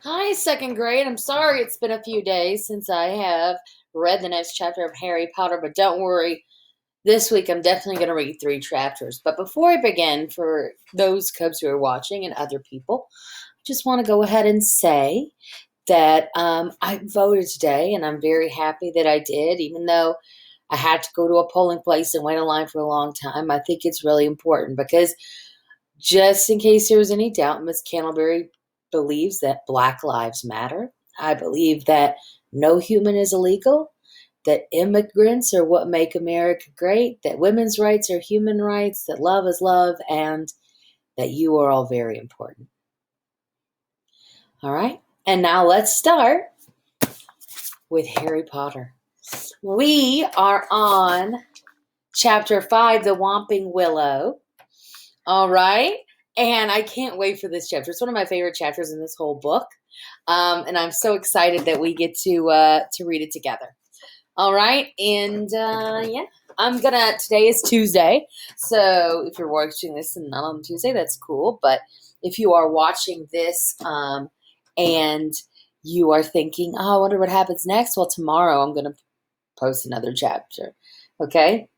Hi, second grade. I'm sorry it's been a few days since I have read the next chapter of Harry Potter, but don't worry. This week I'm definitely going to read three chapters. But before I begin, for those Cubs who are watching and other people, I just want to go ahead and say that I voted today, and I'm very happy that I did, even though I had to go to a polling place and wait in line for a long time. I think it's really important because just in case there was any doubt, Miss Candleberry believes that Black Lives Matter. I believe that no human is illegal, that immigrants are what make America great, that women's rights are human rights, that love is love, and that you are all very important. All right. And now let's start with Harry Potter. We are on chapter 5, The Whomping Willow. All right. And I can't wait for this chapter. It's one of my favorite chapters in this whole book. And I'm so excited that we get to read it together. All right. And yeah, today is Tuesday. So if you're watching this and not on Tuesday, that's cool. But if you are watching this and you are thinking, oh, I wonder what happens next. Well, tomorrow I'm going to post another chapter. Okay.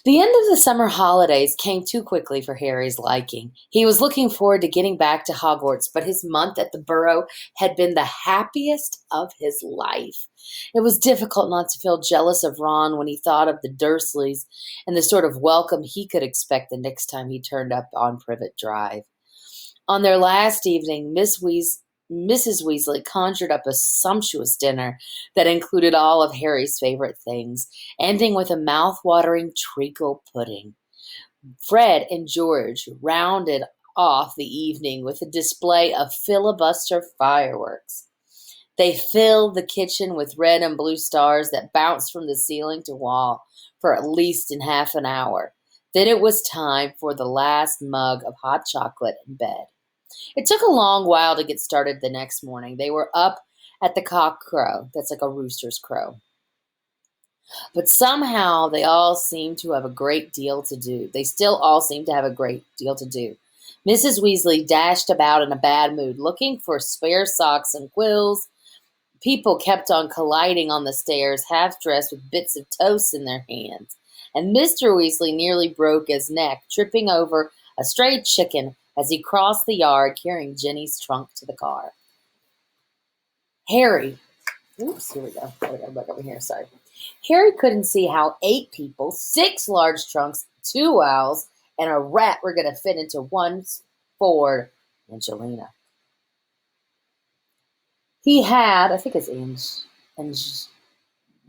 The end of the summer holidays came too quickly for Harry's liking. He was looking forward to getting back to Hogwarts, but his month at the Burrow had been the happiest of his life. It was difficult not to feel jealous of Ron when he thought of the Dursleys and the sort of welcome he could expect the next time he turned up on Privet Drive. On their last evening, Mrs. Weasley conjured up a sumptuous dinner that included all of Harry's favorite things, ending with a mouth-watering treacle pudding. Fred and George rounded off the evening with a display of filibuster fireworks. They filled the kitchen with red and blue stars that bounced from the ceiling to wall for at least in half an hour. Then it was time for the last mug of hot chocolate in bed. It took a long while to get started the next morning. They were up at the cock crow. That's like a rooster's crow. But somehow they all seemed to have a great deal to do. They still all seem to have a great deal to do. Mrs. Weasley dashed about in a bad mood, looking for spare socks and quills. People kept on colliding on the stairs, half dressed with bits of toast in their hands. And Mr. Weasley nearly broke his neck, tripping over a stray chicken as he crossed the yard carrying Jenny's trunk to the car. Harry, oops, here we go. Gotta go back over here, sorry. Harry couldn't see how 8 people, 6 large trunks, 2 owls, and a rat were going to fit into one Ford Angelina. He had, I think it's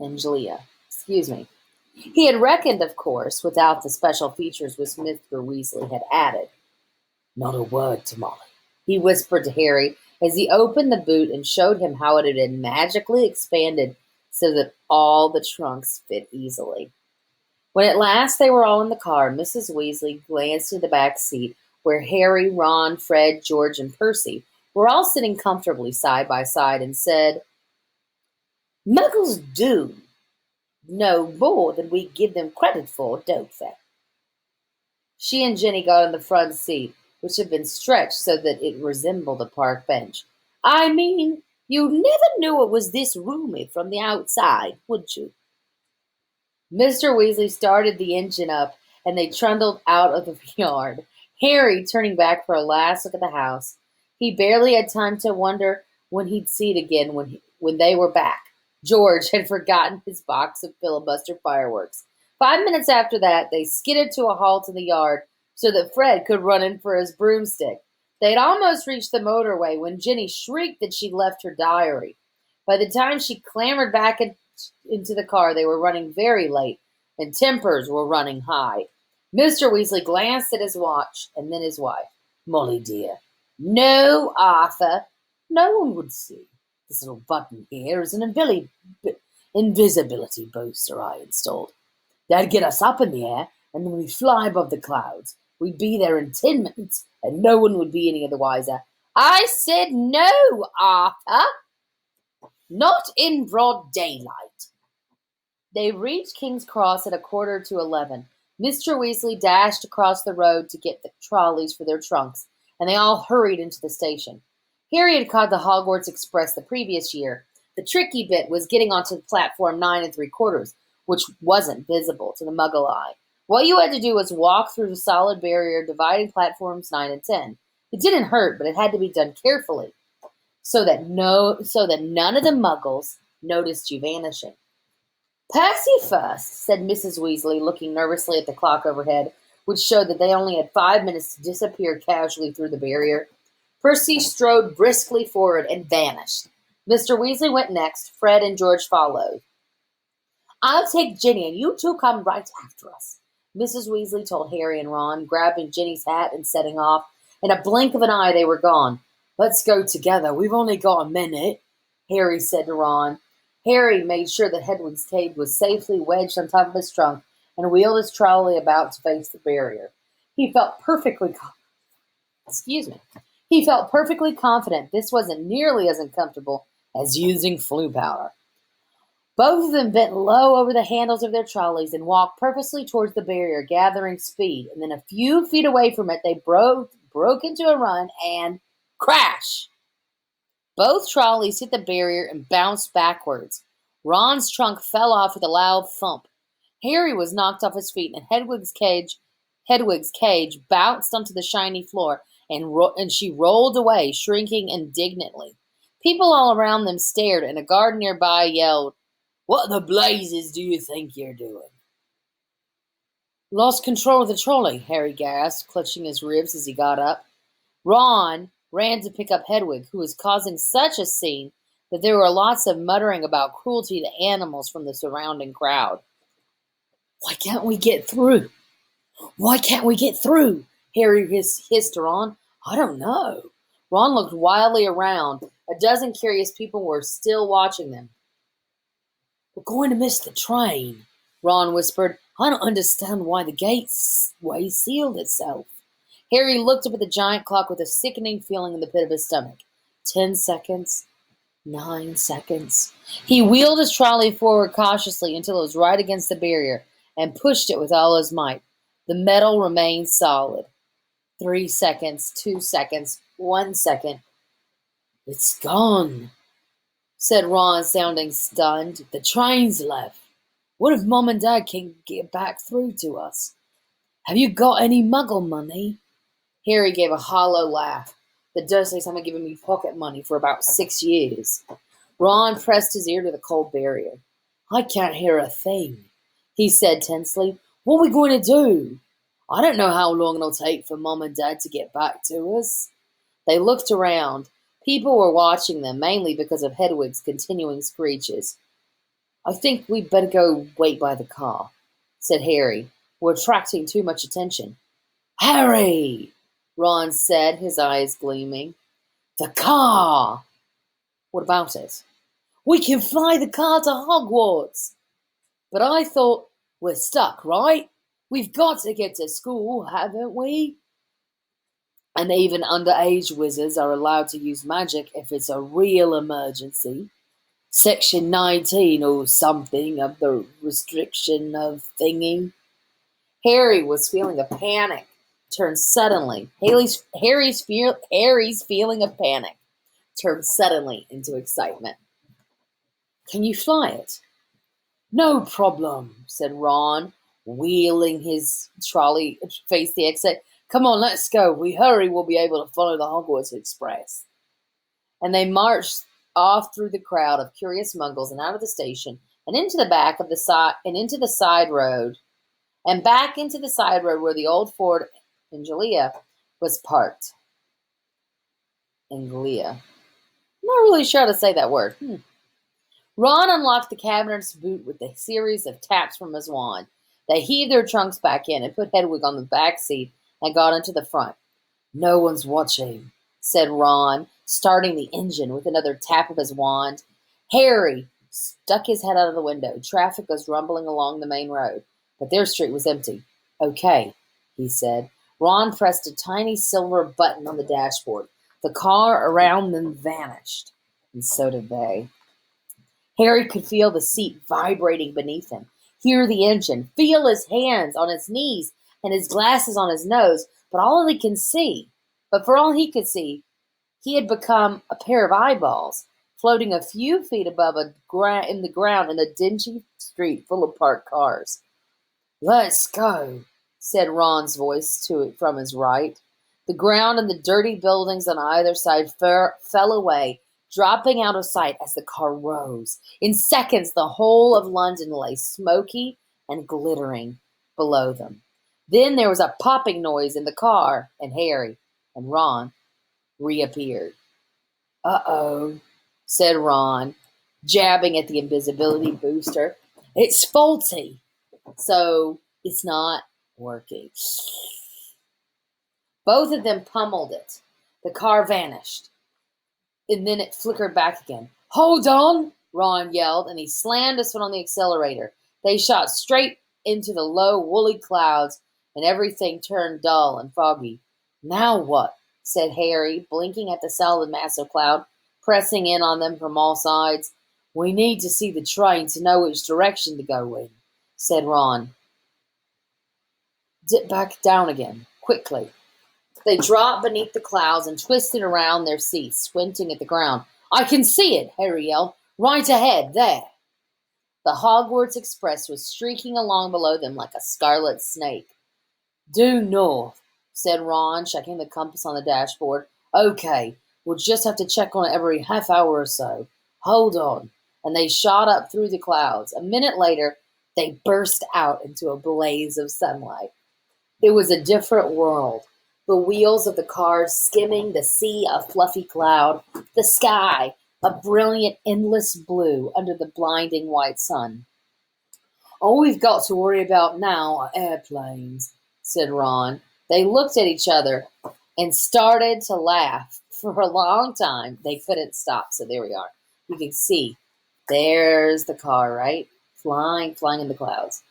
Angelia, excuse me. He had reckoned, of course, without the special features which Mr. Weasley had added. Not a word to Molly, he whispered to Harry as he opened the boot and showed him how it had been magically expanded so that all the trunks fit easily. When at last they were all in the car, Mrs. Weasley glanced into the back seat where Harry, Ron, Fred, George, and Percy were all sitting comfortably side by side and said, Muggles do know more than we give them credit for, don't they? She and Jenny got in the front seat, which had been stretched so that it resembled a park bench. I mean, you never knew it was this roomy from the outside, would you? Mr. Weasley started the engine up, and they trundled out of the yard, Harry turning back for a last look at the house. He barely had time to wonder when he'd see it again when they were back. George had forgotten his box of filibuster fireworks. 5 minutes after that, they skidded to a halt in the yard so that Fred could run in for his broomstick. They had almost reached the motorway when Jenny shrieked that she'd left her diary. By the time she clambered back into the car, they were running very late, and tempers were running high. Mr. Weasley glanced at his watch and then his wife. Molly, dear. No, Arthur. No one would see. This little button here is an invisibility booster I installed. That'd get us up in the air, and then we'd fly above the clouds. We'd be there in 10 minutes, and no one would be any the wiser. I said no, Arthur. Not in broad daylight. They reached King's Cross at 11:15. Mr. Weasley dashed across the road to get the trolleys for their trunks, and they all hurried into the station. Harry had caught the Hogwarts Express the previous year. The tricky bit was getting onto platform 9 3/4, which wasn't visible to the muggle eye. What you had to do was walk through the solid barrier dividing platforms 9 and 10. It didn't hurt, but it had to be done carefully so that none of the muggles noticed you vanishing. Percy first, said Mrs. Weasley, looking nervously at the clock overhead, which showed that they only had 5 minutes to disappear casually through the barrier. Percy strode briskly forward and vanished. Mr. Weasley went next. Fred and George followed. I'll take Ginny, and you two come right after us, Mrs. Weasley told Harry and Ron, grabbing Ginny's hat and setting off. In a blink of an eye, they were gone. Let's go together. We've only got a minute, Harry said to Ron. Harry made sure that Hedwig's cage was safely wedged on top of his trunk and wheeled his trolley about to face the barrier. He felt perfectly confident this wasn't nearly as uncomfortable as using flu powder. Both of them bent low over the handles of their trolleys and walked purposely towards the barrier, gathering speed. And then a few feet away from it, they broke into a run and crash! Both trolleys hit the barrier and bounced backwards. Ron's trunk fell off with a loud thump. Harry was knocked off his feet, and Hedwig's cage bounced onto the shiny floor, and she rolled away, shrieking indignantly. People all around them stared, and a guard nearby yelled, "What the blazes do you think you're doing?" Lost control of the trolley, Harry gasped, clutching his ribs as he got up. Ron ran to pick up Hedwig, who was causing such a scene that there were lots of muttering about cruelty to animals from the surrounding crowd. Why can't we get through? Why can't we get through? Harry hissed to Ron. I don't know. Ron looked wildly around. A dozen curious people were still watching them. We're going to miss the train, Ron whispered. I don't understand why the gateway sealed itself. Harry looked up at the giant clock with a sickening feeling in the pit of his stomach. 10 seconds. 9 seconds. He wheeled his trolley forward cautiously until it was right against the barrier and pushed it with all his might. The metal remained solid. 3 seconds, 2 seconds, 1 second. It's gone, said Ron, sounding stunned. The train's left. What if Mom and Dad can get back through to us? Have you got any muggle money? Harry gave a hollow laugh. The Dursleys haven't given me pocket money for about 6 years. Ron pressed his ear to the cold barrier. I can't hear a thing, he said tensely. What are we going to do? I don't know how long it'll take for Mom and Dad to get back to us. They looked around. People were watching them, mainly because of Hedwig's continuing screeches. I think we'd better go wait by the car, said Harry. We're attracting too much attention. Harry! Ron said, his eyes gleaming. The car! What about it? We can fly the car to Hogwarts! But I thought, we're stuck, right? We've got to get to school, haven't we? And even underage wizards are allowed to use magic if it's a real emergency. Section 19 or something of the restriction of thingy. Harry was feeling a panic turned suddenly. Harry's feeling of panic turned suddenly into excitement. Can you fly it? No problem, said Ron, wheeling his trolley to face the exit. Come on, let's go. If we hurry, we'll be able to follow the Hogwarts Express. And they marched off through the crowd of curious muggles and out of the station and into the back of the side and into the side road and back into the side road where the old Ford Angelia was parked. Angelia. I'm not really sure how to say that word. Ron unlocked the cabinet's boot with a series of taps from his wand. They heaved their trunks back in and put Hedwig on the back seat and got into the front. No one's watching, said Ron, starting the engine with another tap of his wand. Harry stuck his head out of the window. Traffic was rumbling along the main road, but their street was empty. Okay, he said. Ron pressed a tiny silver button on the dashboard. The car around them vanished, and so did they. Harry could feel the seat vibrating beneath him, hear the engine, feel his hands on his knees and his glasses on his nose, but for all he could see, He had become a pair of eyeballs, floating a few feet above in the ground in a dingy street full of parked cars. "Let's go," said Ron's voice to it from his right. The ground and the dirty buildings on either side fell away, dropping out of sight as the car rose. In seconds, the whole of London lay smoky and glittering below them. Then there was a popping noise in the car, and Harry and Ron reappeared. "Uh-oh," said Ron, jabbing at the invisibility booster. "It's faulty, so it's not working." Both of them pummeled it. The car vanished, and then it flickered back again. "Hold on!" Ron yelled, and he slammed his foot on the accelerator. They shot straight into the low, woolly clouds, and everything turned dull and foggy. "Now what?" said Harry, blinking at the solid mass of cloud, pressing in on them from all sides. "We need to see the train to know which direction to go in," said Ron. "Dip back down again, quickly." They dropped beneath the clouds and twisted around their seats, squinting at the ground. "I can see it," Harry yelled. "Right ahead, there." The Hogwarts Express was streaking along below them like a scarlet snake. "Due north," said Ron, checking the compass on the dashboard. "Okay, we'll just have to check on it every half hour or so. Hold on." And they shot up through the clouds. A minute later, they burst out into a blaze of sunlight. It was a different world. The wheels of the cars skimming the sea of fluffy cloud, the sky a brilliant, endless blue under the blinding white sun. "All we've got to worry about now are airplanes," said Ron. They looked at each other and started to laugh. For a long time, they couldn't stop. So there we are. You can see, there's the car, right? Flying in the clouds.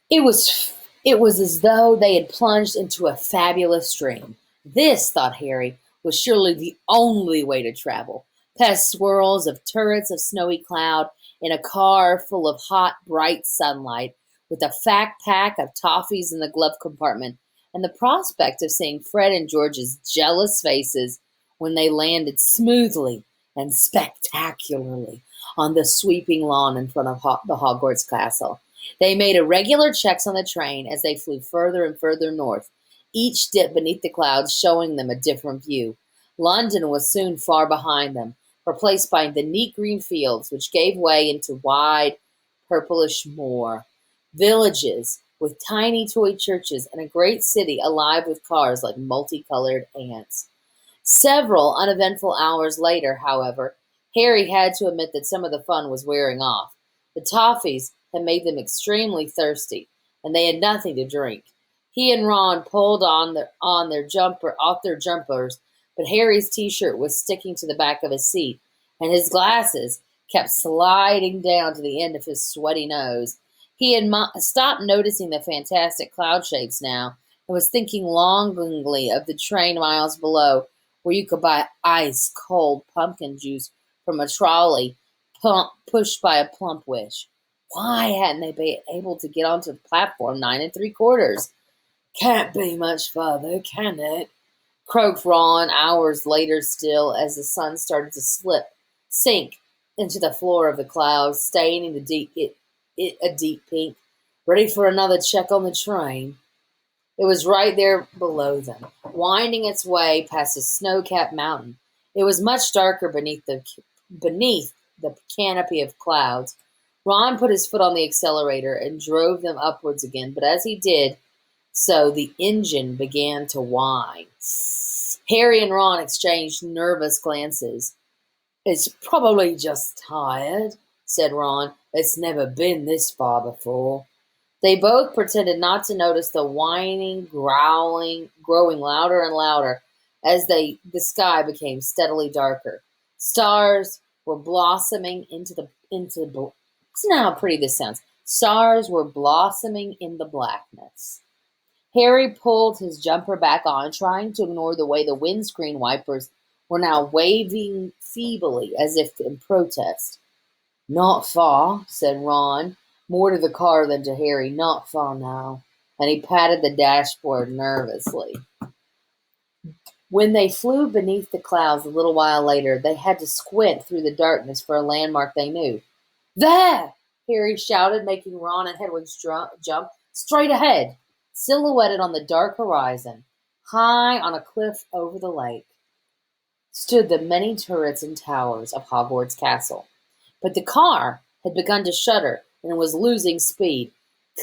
It was as though they had plunged into a fabulous dream. This, thought Harry, was surely the only way to travel. Past swirls of turrets of snowy cloud, in a car full of hot, bright sunlight, with a fat pack of toffees in the glove compartment, and the prospect of seeing Fred and George's jealous faces when they landed smoothly and spectacularly on the sweeping lawn in front of the Hogwarts castle. They made irregular checks on the train as they flew further and further north, each dip beneath the clouds showing them a different view. London was soon far behind them, replaced by the neat green fields, which gave way into wide, purplish moor. Villages with tiny toy churches, and a great city alive with cars like multicolored ants. Several uneventful hours later, however, Harry had to admit that some of the fun was wearing off. The toffees had made them extremely thirsty, and they had nothing to drink. He and Ron pulled off their jumpers, but Harry's t-shirt was sticking to the back of his seat, and his glasses kept sliding down to the end of his sweaty nose. He had stopped noticing the fantastic cloud shapes now, and was thinking longingly of the train miles below, where you could buy ice-cold pumpkin juice from a trolley pushed by a plump witch. Why hadn't they been able to get onto platform 9 3/4? "Can't be much farther, can it?" croaked Ron hours later still, as the sun started to sink into the floor of the clouds, staining a deep pink. "Ready for another check on the train?" It was right there below them, winding its way past a snow-capped mountain. It was much darker beneath the canopy of clouds. Ron put his foot on the accelerator and drove them upwards again, but as he did so, the engine began to whine. Harry and Ron exchanged nervous glances. "It's probably just tired," said Ron. "It's never been this far before." They both pretended not to notice the whining, growling, growing louder and louder as the sky became steadily darker. Stars were blossoming listen how pretty this sounds. Stars were blossoming in the blackness. Harry pulled his jumper back on, trying to ignore the way the windscreen wipers were now waving feebly as if in protest. "Not far," said Ron, more to the car than to Harry. "Not far now." And he patted the dashboard nervously. When they flew beneath the clouds a little while later, they had to squint through the darkness for a landmark they knew. There! Harry shouted, making Ron and Hedwig jump. Straight ahead! Silhouetted on the dark horizon, high on a cliff over the lake, stood the many turrets and towers of Hogwarts Castle. But the car had begun to shudder and was losing speed.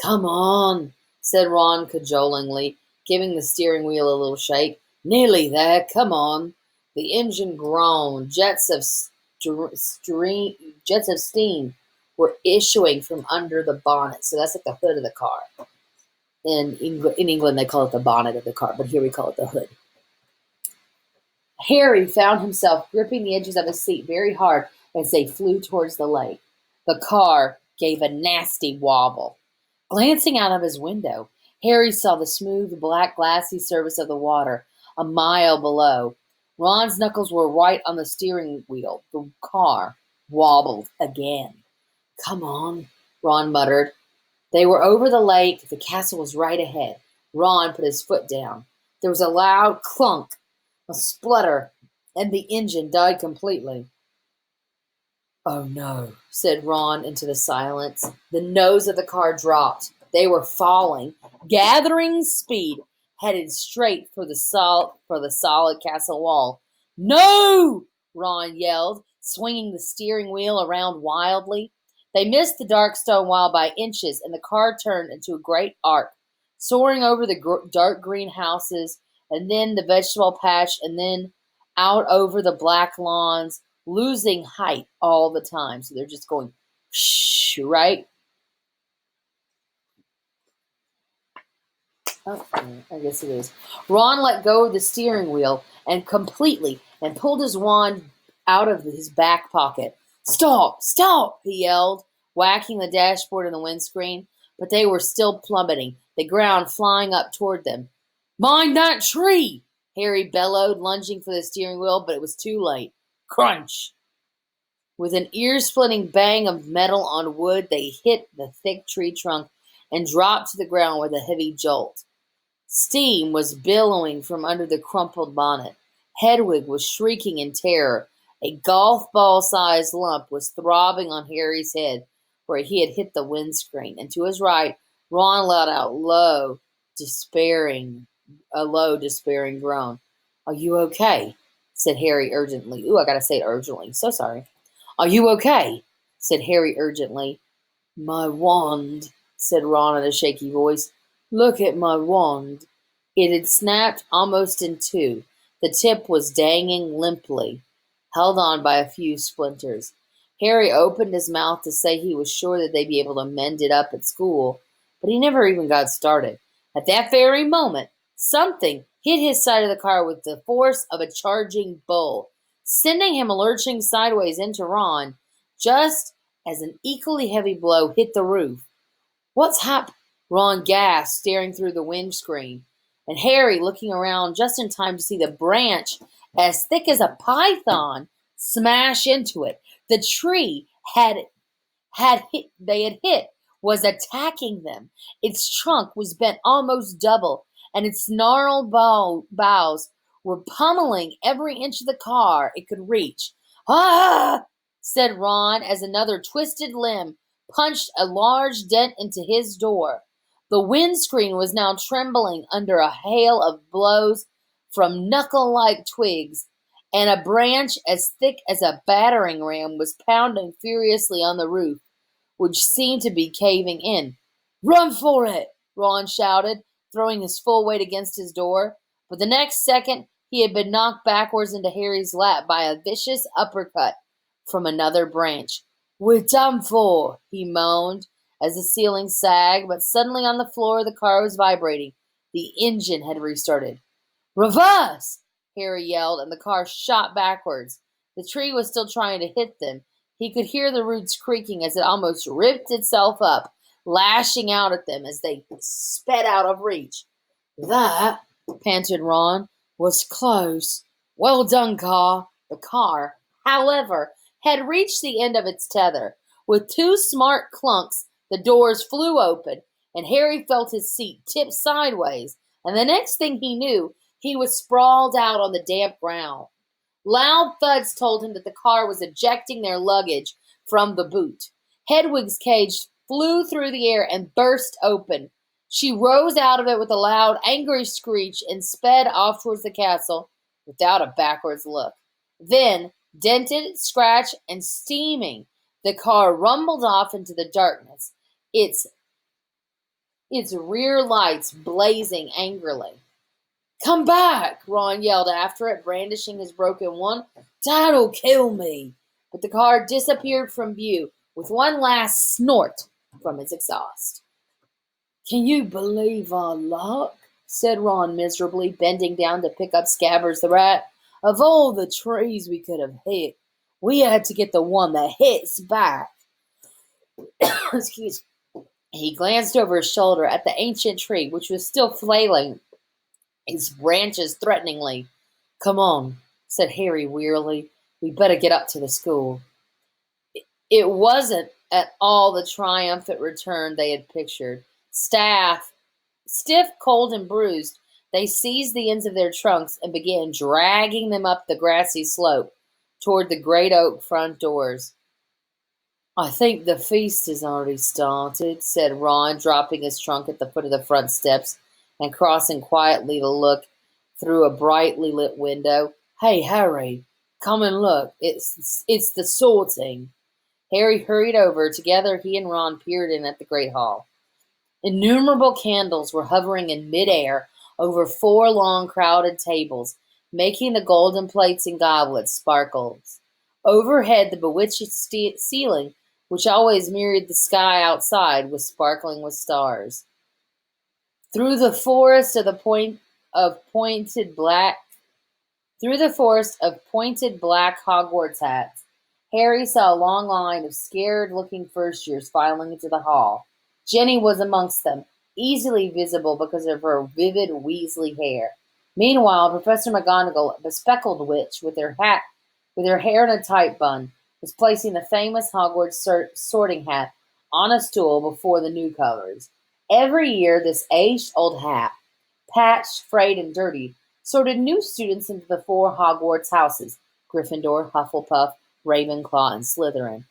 Come on, said Ron cajolingly, giving the steering wheel a little shake. Nearly there, come on. The engine groaned. Jets of steam were issuing from under the bonnet. So that's like the hood of the car. In England, they call it the bonnet of the car, but here we call it the hood. Harry found himself gripping the edges of his seat very hard as they flew towards the lake. The car gave a nasty wobble. Glancing out of his window, Harry saw the smooth, black, glassy surface of the water a mile below. Ron's knuckles were right on the steering wheel. The car wobbled again. Come on, Ron muttered. They were over the lake. The castle was right ahead. Ron put his foot down. There was a loud clunk, a splutter, and the engine died completely. Oh no, said Ron into the silence. The nose of the car dropped. They were falling, gathering speed, headed straight for the solid castle wall. No! Ron yelled, swinging the steering wheel around wildly. They missed the dark stone wall by inches, and the car turned into a great arc, soaring over the dark green houses, and then the vegetable patch, and then out over the black lawns, losing height all the time. So they're just going, shh, right? Oh, I guess it is. Ron let go of the steering wheel and pulled his wand out of his back pocket. Stop! Stop! He yelled, whacking the dashboard and the windscreen. But they were still plummeting, the ground flying up toward them. Mind that tree! Harry bellowed, lunging for the steering wheel, but it was too late. Crunch! With an ear-splitting bang of metal on wood, they hit the thick tree trunk and dropped to the ground with a heavy jolt. Steam was billowing from under the crumpled bonnet. Hedwig was shrieking in terror. A golf ball-sized lump was throbbing on Harry's head where he had hit the windscreen, and to his right, Ron let out a low, despairing groan. Are you okay? Said Harry urgently. Ooh, I gotta say it urgently. So sorry. Are you okay? Said Harry urgently. My wand, said Ron in a shaky voice. Look at my wand. It had snapped almost in two. The tip was dangling limply, held on by a few splinters. Harry opened his mouth to say he was sure that they'd be able to mend it up at school, but he never even got started. At that very moment, something hit his side of the car with the force of a charging bull, sending him lurching sideways into Ron, just as an equally heavy blow hit the roof. What's happened? Ron gasped, staring through the windscreen, and Harry looking around just in time to see the branch, as thick as a python, smash into it. The tree they had hit was attacking them. Its trunk was bent almost double, and its gnarled boughs were pummeling every inch of the car it could reach. Ah! Said Ron as another twisted limb punched a large dent into his door. The windscreen was now trembling under a hail of blows from knuckle-like twigs, and a branch as thick as a battering ram was pounding furiously on the roof, which seemed to be caving in. Run for it! Ron shouted, throwing his full weight against his door. But the next second, he had been knocked backwards into Harry's lap by a vicious uppercut from another branch. We're done for, he moaned, as the ceiling sagged, but suddenly on the floor the car was vibrating. The engine had restarted. Reverse! Harry yelled, and the car shot backwards. The tree was still trying to hit them. He could hear the roots creaking as it almost ripped itself up, lashing out at them as they sped out of reach. That, panted Ron, was close. Well done, car. The car, however, had reached the end of its tether. With two smart clunks, the doors flew open, and Harry felt his seat tip sideways, and the next thing he knew, He was sprawled out on the damp ground. Loud thuds told him that the car was ejecting their luggage from the boot. Hedwig's cage flew through the air and burst open. She rose out of it with a loud, angry screech and sped off towards the castle without a backwards look. Then, dented, scratched, and steaming, the car rumbled off into the darkness, its rear lights blazing angrily. "Come back!" Ron yelled after it, brandishing his broken one. "Dad'll kill me!" But the car disappeared from view with one last snort from its exhaust. "Can you believe our luck?" said Ron miserably, bending down to pick up Scabbers the rat. "Of all the trees we could have hit, we had to get the one that hits back." Excuse. He glanced over his shoulder at the ancient tree, which was still flailing its branches threateningly. "Come on," said Harry wearily. "We better get up to the school." It wasn't at all the triumphant return they had pictured. Stiff, cold, and bruised, they seized the ends of their trunks and began dragging them up the grassy slope toward the great oak front doors. "I think the feast has already started," said Ron, dropping his trunk at the foot of the front steps and crossing quietly to look through a brightly lit window. "Hey, Harry, come and look. It's the sorting." Harry hurried over. Together, he and Ron peered in at the great hall. Innumerable candles were hovering in midair over 4 long crowded tables, making the golden plates and goblets sparkle. Overhead, the bewitched ceiling, which always mirrored the sky outside, was sparkling with stars. Through the forest of pointed black Hogwarts hats, Harry saw a long line of scared-looking first-years filing into the hall. Jenny was amongst them, easily visible because of her vivid Weasley hair. Meanwhile, Professor McGonagall, a bespectacled witch with her hair in a tight bun, was placing the famous Hogwarts sorting hat on a stool before the newcomers. Every year, this aged-old hat, patched, frayed, and dirty, sorted new students into the 4 Hogwarts houses: Gryffindor, Hufflepuff, Ravenclaw, and Slytherin.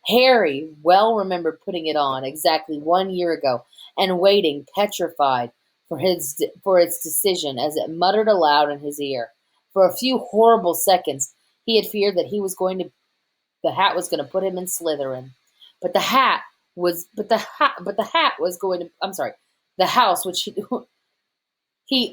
Harry well remembered putting it on exactly 1 year ago and waiting, petrified, for its decision as it muttered aloud in his ear. For a few horrible seconds, he had feared that the hat was going to put him in Slytherin. But the hat was going to. I'm sorry, the house which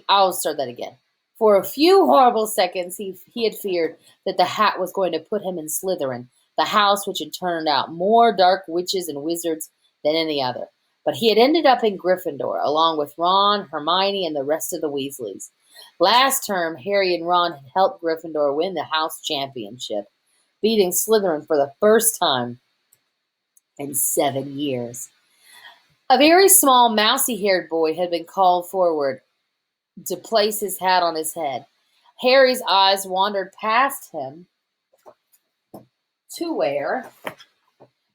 I'll start that again. For a few horrible seconds, he had feared that the hat was going to put him in Slytherin, the house which had turned out more dark witches and wizards than any other. But he had ended up in Gryffindor, along with Ron, Hermione, and the rest of the Weasleys. Last term, Harry and Ron had helped Gryffindor win the house championship, beating Slytherin for the first time in 7 years. A very small, mousy-haired boy had been called forward to place his hat on his head. Harry's eyes wandered past him to where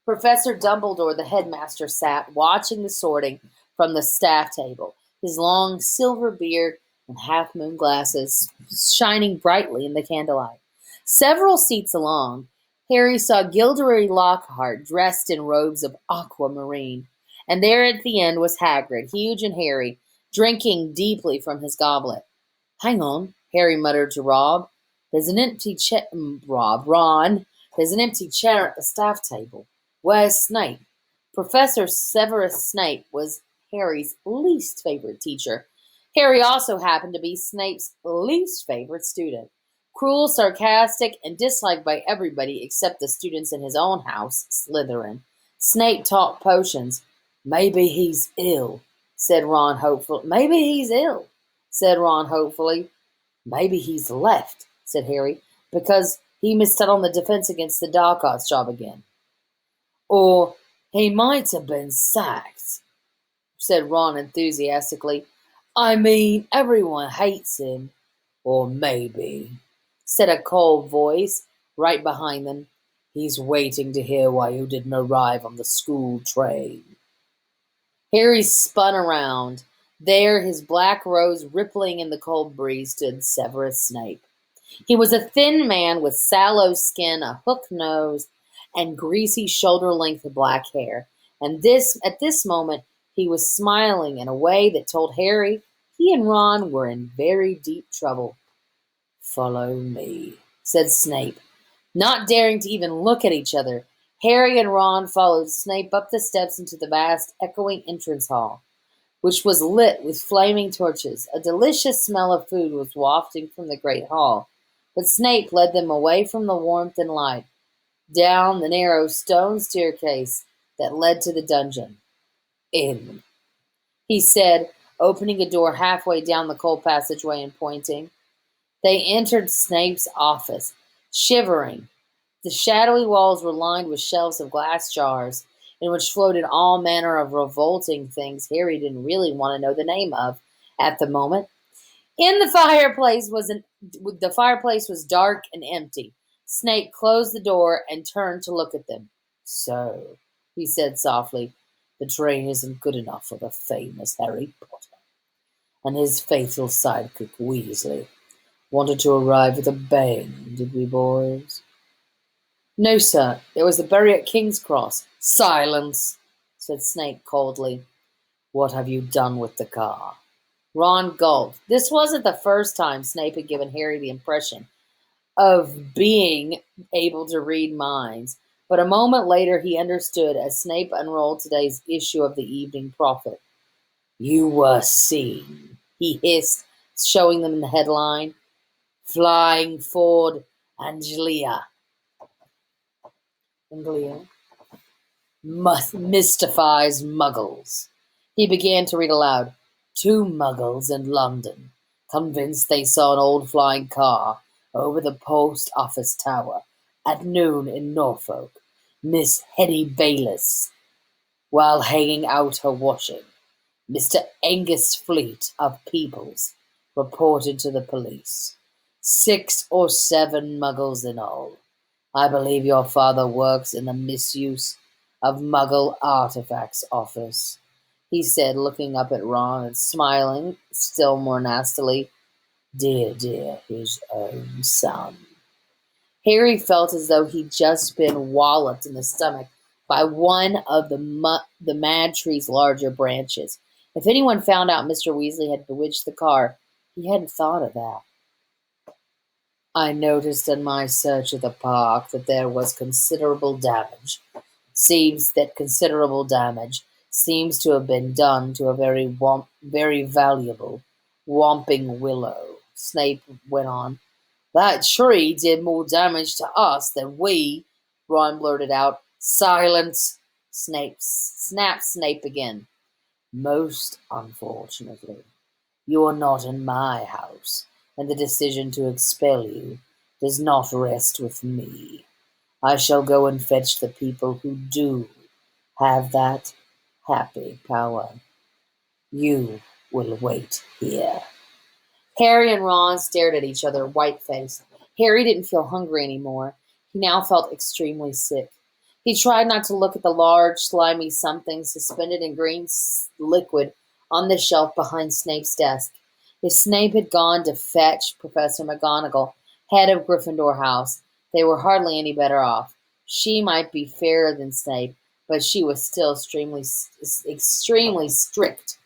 Professor Dumbledore, the headmaster, sat, watching the sorting from the staff table, his long silver beard and half-moon glasses shining brightly in the candlelight. Several seats along, Harry saw Gilderoy Lockhart dressed in robes of aquamarine, and there at the end was Hagrid, huge and hairy, drinking deeply from his goblet. "Hang on," Harry muttered to Ron. There's an empty chair at the staff table. Where's Snape?" Professor Severus Snape was Harry's least favorite teacher. Harry also happened to be Snape's least favorite student. Cruel, sarcastic, and disliked by everybody except the students in his own house, Slytherin. Snape taught potions. "Maybe he's ill," said Ron hopefully. "Maybe he's ill," said Ron hopefully. "Maybe he's left," said Harry, "because he missed out on the defense against the Dark Arts job again." "Or he might have been sacked," said Ron enthusiastically. "I mean, everyone hates him." "Or maybe," said a cold voice right behind them, "he's waiting to hear why you didn't arrive on the school train." Harry spun around. There, his black robes rippling in the cold breeze, stood Severus Snape. He was a thin man with sallow skin, a hook nose, and greasy shoulder-length black hair. And at this moment, he was smiling in a way that told Harry he and Ron were in very deep trouble. "Follow me," said Snape, not daring to even look at each other. Harry and Ron followed Snape up the steps into the vast, echoing entrance hall, which was lit with flaming torches. A delicious smell of food was wafting from the great hall, but Snape led them away from the warmth and light, down the narrow stone staircase that led to the dungeon. "In," he said, opening a door halfway down the cold passageway and pointing. They entered Snape's office, shivering. The shadowy walls were lined with shelves of glass jars, in which floated all manner of revolting things Harry didn't really want to know the name of at the moment. In the fireplace was dark and empty. Snape closed the door and turned to look at them. "So," he said softly, "the train isn't good enough for the famous Harry Potter and his faithful sidekick Weasley. Wanted to arrive with a bang, did we, boys?" "No, sir. There was a bury at King's Cross." "Silence," said Snape coldly. "What have you done with the car?" Ron gulped. This wasn't the first time Snape had given Harry the impression of being able to read minds, but a moment later he understood as Snape unrolled today's issue of the Evening Prophet. "You were seen," he hissed, showing them the headline. "Flying Ford Anglia mystifies Muggles." He began to read aloud. "Two Muggles in London, convinced they saw an old flying car over the post office tower at noon in Norfolk. Miss Hetty Bayliss, while hanging out her washing. Mr. Angus Fleet of Peoples reported to the police. 6 or 7 Muggles in all. I believe your father works in the misuse of Muggle artifacts office," he said, looking up at Ron and smiling still more nastily. "Dear, dear, his own son." Harry felt as though he'd just been walloped in the stomach by one of the mad tree's larger branches. If anyone found out Mr. Weasley had bewitched the car, he hadn't thought of that. "I noticed in my search of the park that there was considerable damage. Considerable damage seems to have been done to a very valuable Whomping Willow," Snape went on. "That tree did more damage to us than we," Ron blurted out. "Silence!" Snapped Snape again. "Most unfortunately, you are not in my house, and the decision to expel you does not rest with me. I shall go and fetch the people who do have that happy power. You will wait here." Harry and Ron stared at each other, white-faced. Harry didn't feel hungry anymore. He now felt extremely sick. He tried not to look at the large, slimy something suspended in green liquid on the shelf behind Snape's desk. If Snape had gone to fetch Professor McGonagall, head of Gryffindor House, they were hardly any better off. She might be fairer than Snape, but she was still extremely strict.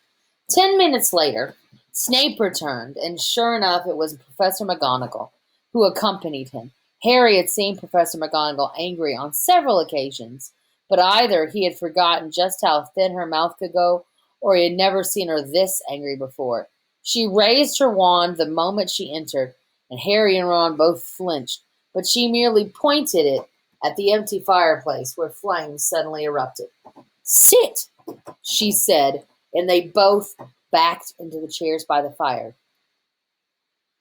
10 minutes later, Snape returned, and sure enough, it was Professor McGonagall who accompanied him. Harry had seen Professor McGonagall angry on several occasions, but either he had forgotten just how thin her mouth could go, or he had never seen her this angry before. She raised her wand the moment she entered, and Harry and Ron both flinched, but she merely pointed it at the empty fireplace where flames suddenly erupted. "Sit," she said, and they both backed into the chairs by the fire.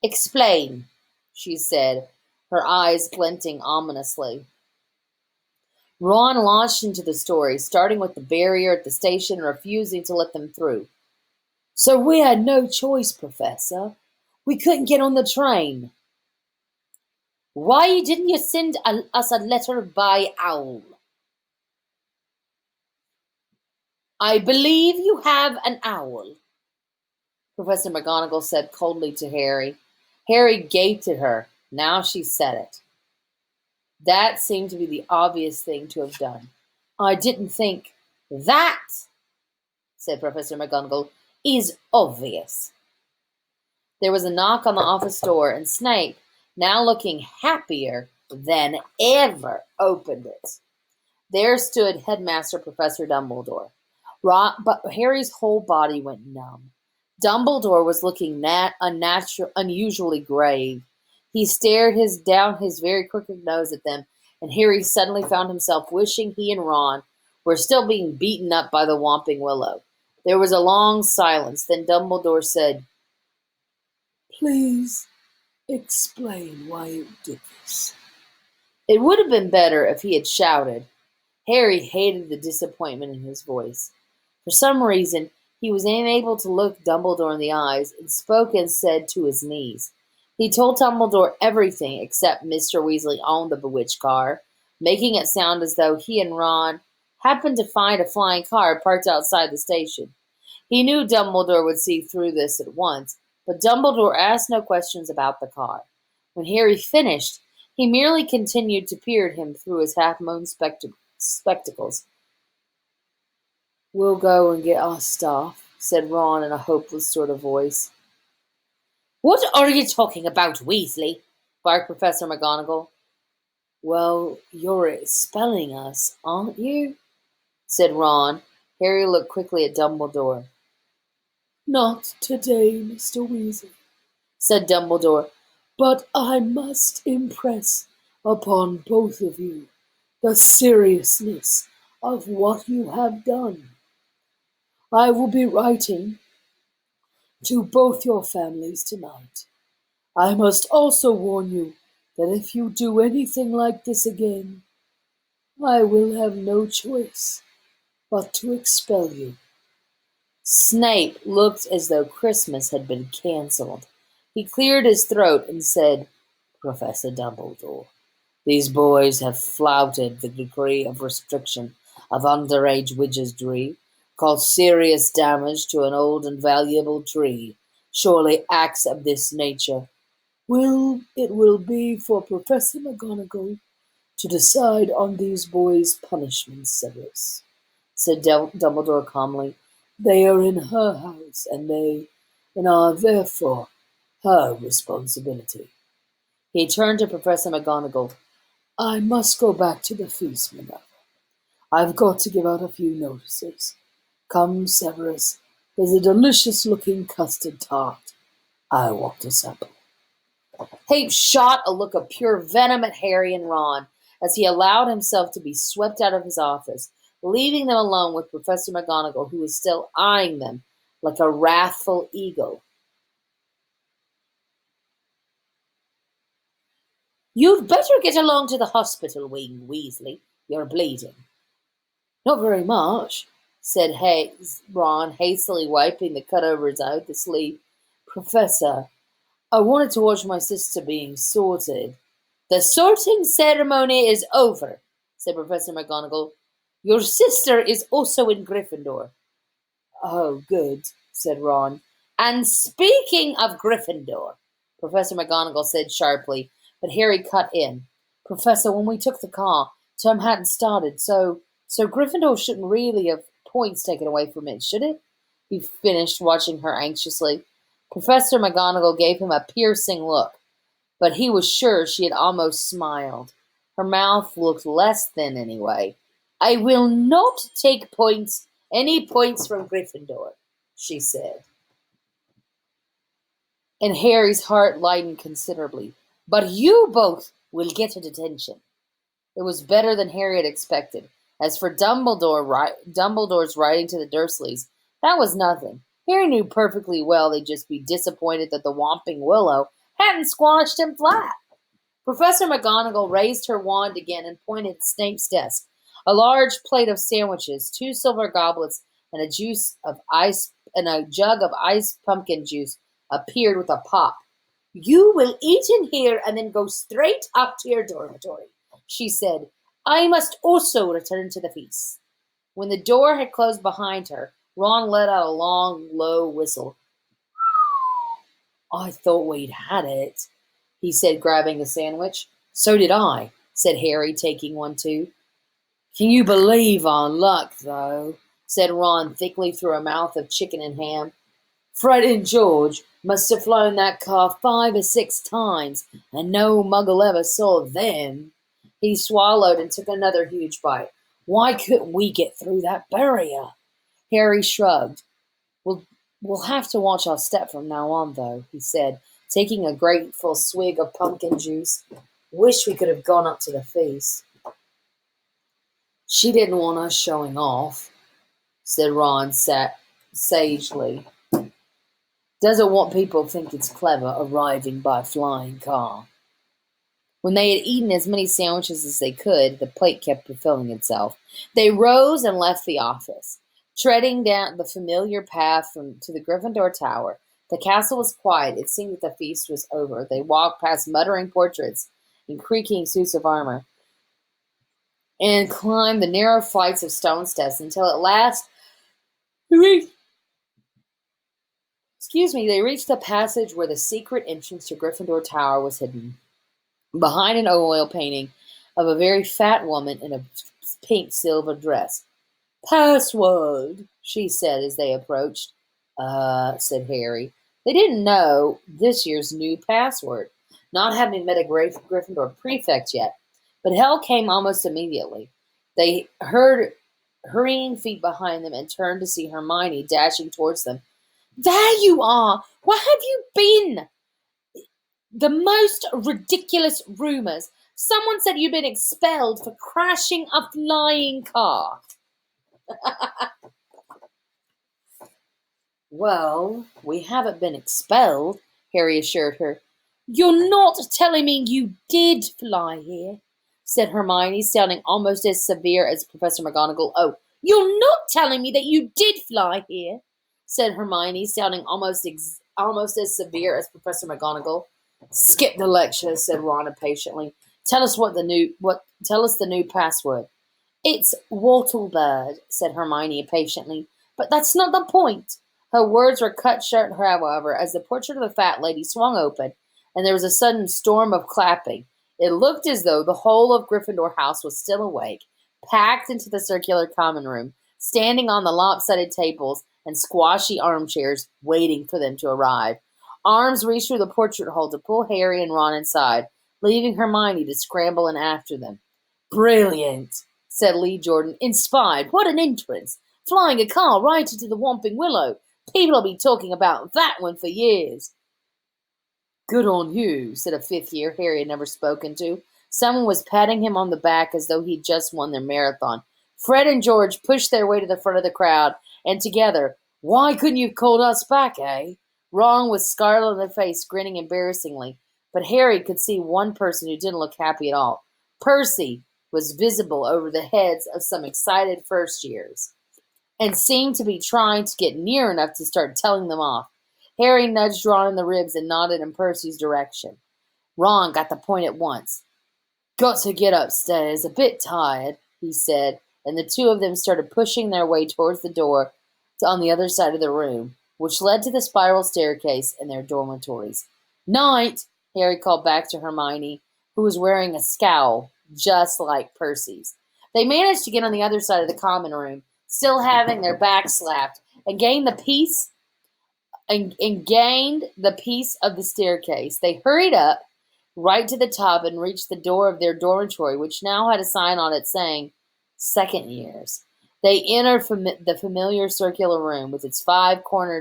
"Explain," she said, her eyes glinting ominously. Ron launched into the story, starting with the barrier at the station and refusing to let them through. "So we had no choice, Professor. We couldn't get on the train." "Why didn't you send us a letter by owl?" "I believe you have an owl." Professor McGonagall said coldly to Harry. Harry gaped at her. Now she said it. That seemed to be the obvious thing to have done. I didn't think that, said Professor McGonagall, is obvious. There was a knock on the office door, and Snape, now looking happier than ever, opened it. There stood Headmaster Professor Dumbledore. But Harry's whole body went numb. Dumbledore was looking unusually grave. He stared down his very crooked nose at them, and Harry suddenly found himself wishing he and Ron were still being beaten up by the Whomping Willow. There was a long silence. Then Dumbledore said, "Please explain why you did this." It would have been better if he had shouted. Harry hated the disappointment in his voice. For some reason, he was unable to look Dumbledore in the eyes, and spoke instead to his knees. He told Dumbledore everything except Mr. Weasley owned the bewitched car, making it sound as though he and Ron happened to find a flying car parked outside the station. He knew Dumbledore would see through this at once, but Dumbledore asked no questions about the car. When Harry finished, he merely continued to peer at him through his half-moon spectacles. "We'll go and get our stuff," said Ron in a hopeless sort of voice. "What are you talking about, Weasley?" barked Professor McGonagall. "Well, you're expelling us, aren't you?" said Ron. Harry looked quickly at Dumbledore. "Not today, Mr. Weasley," said Dumbledore, "but I must impress upon both of you the seriousness of what you have done. I will be writing to both your families tonight. I must also warn you that if you do anything like this again, I will have no choice but to expel you." Snape looked as though Christmas had been cancelled. He cleared his throat and said, "Professor Dumbledore, these boys have flouted the decree of restriction of underage wizardry, caused serious damage to an old and valuable tree. Surely acts of this nature will be for Professor McGonagall to decide on these boys' punishments, Severus," said Dumbledore calmly. "They are in her house, and are therefore her responsibility." He turned to Professor McGonagall. "I must go back to the feast, Minerva. I've got to give out a few notices. Come, Severus, there's a delicious-looking custard tart I want to sample." He shot a look of pure venom at Harry and Ron as he allowed himself to be swept out of his office, leaving them alone with Professor McGonagall, who was still eyeing them like a wrathful eagle. "You'd better get along to the hospital wing, Weasley. You're bleeding." "Not very much," said Ron, hastily wiping the cut over his eye with the sleeve. "Professor, I wanted to watch my sister being sorted." "The sorting ceremony is over," said Professor McGonagall. "Your sister is also in Gryffindor." "Oh, good," said Ron. "And speaking of Gryffindor," Professor McGonagall said sharply, but Harry cut in. "Professor, when we took the car, term hadn't started, so Gryffindor shouldn't really have points taken away from it, should it?" He finished, watching her anxiously. Professor McGonagall gave him a piercing look, but he was sure she had almost smiled. Her mouth looked less thin anyway. "I will not take any points from Gryffindor," she said. And Harry's heart lightened considerably. "But you both will get a detention." It was better than Harry had expected. As for Dumbledore's writing to the Dursleys, that was nothing. Harry knew perfectly well they'd just be disappointed that the Whomping Willow hadn't squashed him flat. Professor McGonagall raised her wand again and pointed at Snape's desk. A large plate of sandwiches, 2 silver goblets, and a jug of iced pumpkin juice appeared with a pop. "You will eat in here and then go straight up to your dormitory," she said. "I must also return to the feast." When the door had closed behind her, Ron let out a long, low whistle. I thought we'd had it, he said, grabbing a sandwich. So did I, said Harry, taking one too. Can you believe our luck, though? Said Ron thickly through a mouth of chicken and ham. Fred and George must have flown that car 5 or 6 times, and no muggle ever saw them. He swallowed and took another huge bite. Why couldn't we get through that barrier? Harry shrugged. We'll, we'll have to watch our step from now on, though, he said, taking a grateful swig of pumpkin juice. Wish we could have gone up to the feast. She didn't want us showing off, said Ron sagely. Doesn't want people to think it's clever arriving by flying car. When they had eaten as many sandwiches as they could, the plate kept refilling itself. They rose and left the office, treading down the familiar path to the Gryffindor Tower. The castle was quiet. It seemed that the feast was over. They walked past muttering portraits in creaking suits of armor and climbed the narrow flights of stone steps until at last they reached the passage where the secret entrance to Gryffindor Tower was hidden. Behind an oil painting of a very fat woman in a pink silver dress. Password, she said as they approached. Said Harry. They didn't know this year's new password, not having met a Gryffindor prefect yet. But help came almost immediately. They heard hurrying feet behind them and turned to see Hermione dashing towards them. There you are! Where have you been? The most ridiculous rumors. Someone said you'd been expelled for crashing a flying car. Well, we haven't been expelled, Harry assured her. You're not telling me you did fly here, said Hermione, sounding almost as severe as Professor McGonagall. Oh, you're not telling me that you did fly here, said Hermione, sounding almost as severe as Professor McGonagall. Skip the lecture, said Ron impatiently. Tell us the new password. It's Wattlebird, said Hermione impatiently. But that's not the point. Her words were cut short, however, as the portrait of the fat lady swung open, and there was a sudden storm of clapping. It looked as though the whole of Gryffindor House was still awake, packed into the circular common room, standing on the lopsided tables and squashy armchairs, waiting for them to arrive. Arms reached through the portrait hole to pull Harry and Ron inside, leaving Hermione to scramble in after them. Brilliant, said Lee Jordan. Inspired. What an entrance. Flying a car right into the Whomping Willow. People will be talking about that one for years. Good on you, said a fifth year Harry had never spoken to. Someone was patting him on the back as though he'd just won their marathon. Fred and George pushed their way to the front of the crowd, and together, why couldn't you have called us back, eh? Ron was scarlet in the face, grinning embarrassingly, but Harry could see one person who didn't look happy at all. Percy was visible over the heads of some excited first years, and seemed to be trying to get near enough to start telling them off. Harry nudged Ron in the ribs and nodded in Percy's direction. Ron got the point at once. Got to get upstairs, a bit tired, he said, and the two of them started pushing their way towards the door on the other side of the room, which led to the spiral staircase and their dormitories. Night, Harry called back to Hermione, who was wearing a scowl, just like Percy's. They managed to get on the other side of the common room, still having their backs slapped, and gained the piece of the staircase. They hurried up right to the top and reached the door of their dormitory, which now had a sign on it saying second years. They entered the familiar circular room with its five four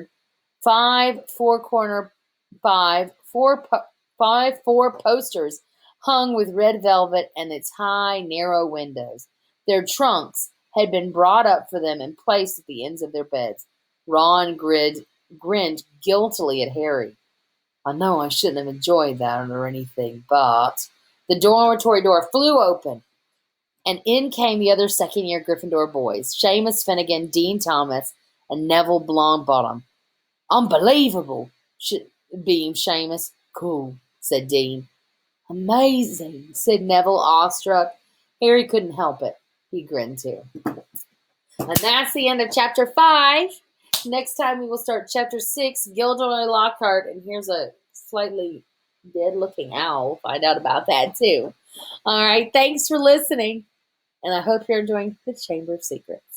posters hung with red velvet and its high, narrow windows. Their trunks had been brought up for them and placed at the ends of their beds. Ron grinned guiltily at Harry. I know I shouldn't have enjoyed that or anything, but the dormitory door flew open, and in came the other second-year Gryffindor boys, Seamus Finnegan, Dean Thomas, and Neville Longbottom. Unbelievable, beamed Seamus. Cool, said Dean. Amazing, said Neville, awestruck. Harry couldn't help it. He grinned too. And that's the end of Chapter 5. Next time we will start Chapter 6, Gilderoy Lockhart, and here's a slightly dead looking owl. Find out about that too. All right. Thanks for listening. And I hope you're enjoying the Chamber of Secrets.